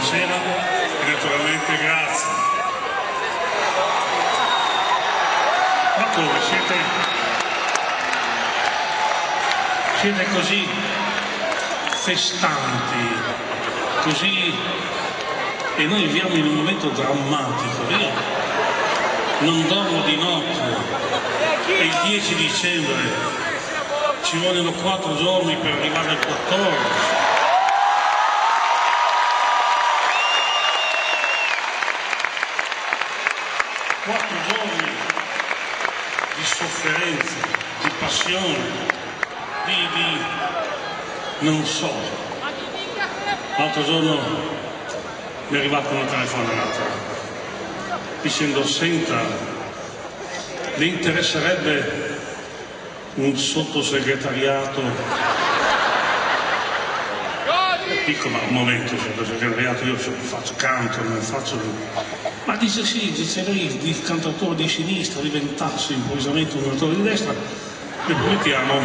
buonasera e naturalmente grazie. Ma come siete così festanti, così, e noi viviamo in un momento drammatico. Io non dormo di notte e il 10 dicembre ci vogliono 4 giorni per arrivare al 14. 4 giorni di sofferenza, di passione, di non so. L'altro giorno mi è arrivata una telefonata dicendo: senta, le interesserebbe un sottosegretariato? Dico, ma un momento, sottosegretariato, io faccio canto, non faccio... Ma dice sì, dice lei, il cantautore di sinistra diventasse improvvisamente un cantautore di destra, e mettiamo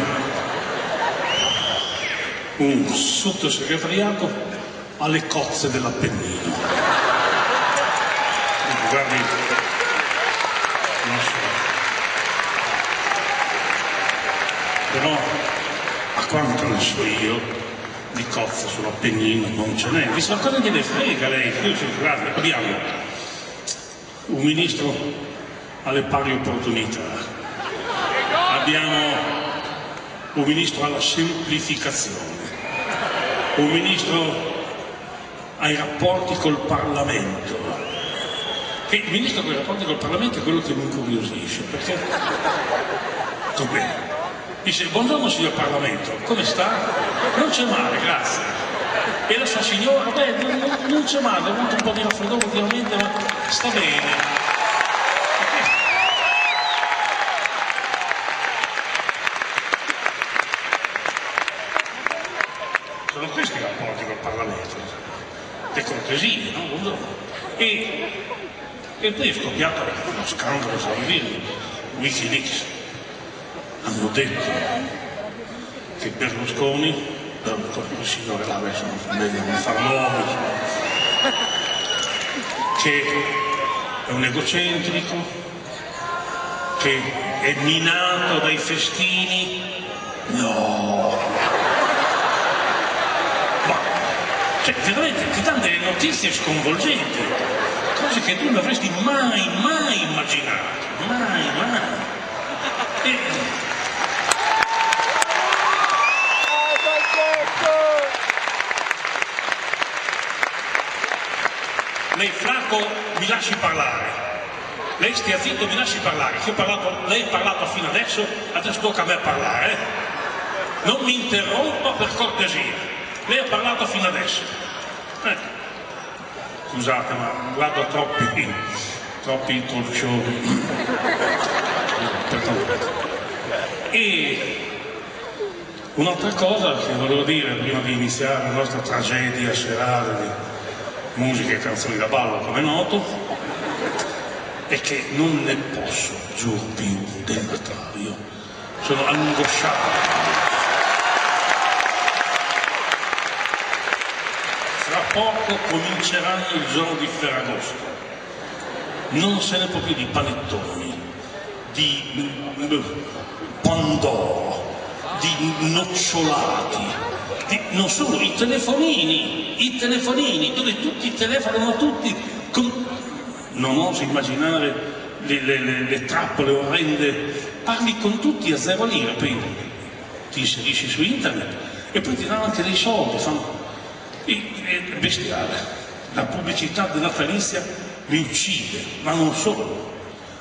un sottosegretariato alle cozze dell'Appennino. Guardi, non so, però a quanto ne so io di cozze sull'Appennino non ce n'è. Ma cosa gliene frega lei? Guardi, abbiamo un ministro alle pari opportunità, abbiamo un ministro alla semplificazione, un ministro ai rapporti col Parlamento, che il ministro con i rapporti col Parlamento è quello che mi incuriosisce, perché dice: buongiorno signor Parlamento, come sta? Non c'è male, grazie. E la sua signora? Beh, non c'è male, ha avuto un po' di raffreddore ultimamente, ma sta bene. Sono questi i rapporti col Parlamento, le cortesie, no? Buongiorno. E poi è scoppiato uno scandalo, Wikileaks. Hanno detto che Berlusconi, il signore là, adesso non fa nomi, che è un egocentrico, che è minato dai festini. No! Ma, cioè, veramente ti danno delle notizie sconvolgenti, cose che tu non avresti mai immaginato, mai. Lei flaco, mi lasci parlare. Lei stia zitto, mi lasci parlare. Lei ha parlato fino adesso tocca a me parlare. Non mi interrompa per cortesia. Lei ha parlato fino adesso. Scusate, ma guardo troppi talk show. E un'altra cosa che volevo dire prima di iniziare la nostra tragedia serale di musica e canzoni da ballo, come è noto, è che non ne posso giù più del Natale. Io sono angosciato. Fra poco cominceranno il giorno di Ferragosto. Non se ne può più di panettoni, di pandoro, di nocciolati. Non solo, i telefonini dove tutti telefonano a tutti, non oso immaginare le trappole orrende. Parli con tutti a 0 lire, poi ti inserisci su internet e poi ti danno anche dei soldi. È bestiale. La pubblicità natalizia mi uccide, ma non solo.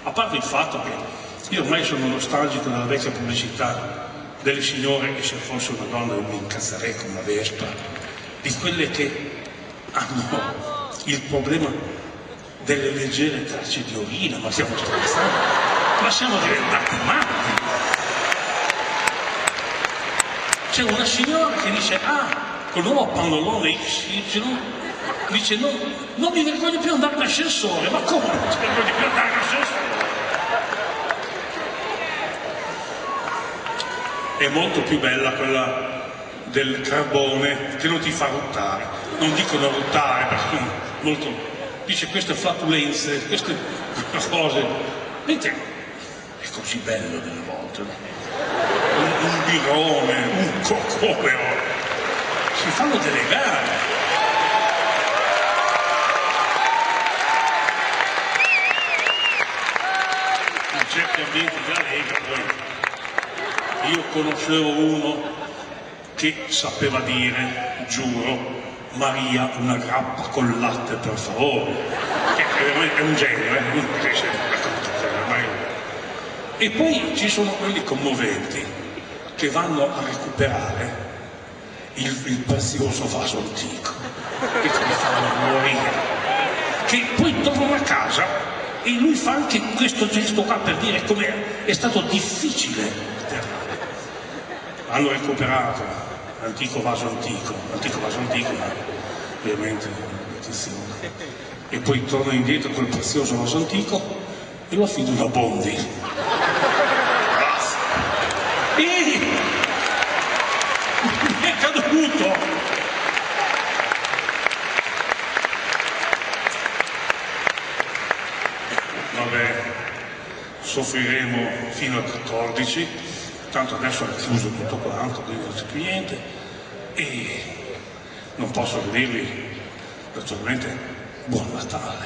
A parte il fatto che io ormai sono nostalgico della vecchia pubblicità delle signore, che se fosse una donna io mi incazzerei come una vespa, di quelle che hanno il problema delle leggere tracce di urina. Ma siamo scherzando? Ma siamo diventati matti. C'è una signora che dice: col nuovo pannolone dice non mi vergogno più andare all'ascensore. Ma come non ti vergogni più andare all'ascensore? È molto più bella quella del carbone che non ti fa ruttare. non dico da ruttare, perché sono molto, dice queste flatulenze, queste cose, mentre è così bello delle volte, no? Un birone, un cocomero, si fanno delle gare. In certi ambienti della Lega poi io conoscevo uno che sapeva dire, giuro, Maria una grappa col latte per favore, che è un genio, e poi ci sono quelli commoventi che vanno a recuperare il prezioso vaso antico, che li fanno morire, che poi tornano a casa e lui fa anche questo gesto qua per dire come è stato difficile. Hanno recuperato l'antico vaso antico, ma ovviamente attenzione. E poi torna indietro quel prezioso vaso antico e lo affidano a Bondi. E mi è caduto. Vabbè, soffriremo fino al 14, tanto adesso è chiuso tutto quanto, quindi non c'è più niente, e non posso dirvi naturalmente buon Natale.